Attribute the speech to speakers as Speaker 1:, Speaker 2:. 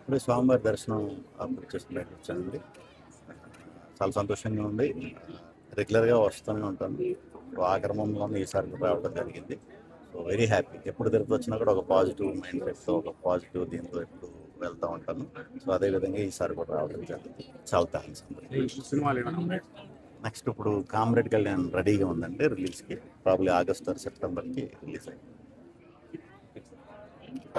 Speaker 1: ఇప్పుడు స్వామివారి దర్శనం అప్పుడు చేసి బయటకు వచ్చానండి. చాలా సంతోషంగా ఉంది. రెగ్యులర్గా వస్తూనే ఉంటాను. సో ఆ క్రమంలోనే ఈసారి కూడా రావడం జరిగింది. So very happy. ఎప్పుడు తిరుపతి వచ్చినా కూడా ఒక పాజిటివ్ మైండ్ సెట్తో, ఒక పాజిటివ్ దీంతో ఎప్పుడు వెళ్తూ ఉంటాను. సో అదేవిధంగా ఈసారి కూడా రావడం జరిగింది. చాలా థ్యాంక్స్ అండి.
Speaker 2: సినిమాలు ఏమైనా ఉన్నాయి?
Speaker 1: నెక్స్ట్ ఇప్పుడు కామ్రేడ్ కళ్యాణ్ రెడీగా ఉందండి రిలీజ్కి. ప్రాబ్లీ ఆగస్ట్ ఆర్ సెప్టెంబర్కి రిలీజ్ అయింది.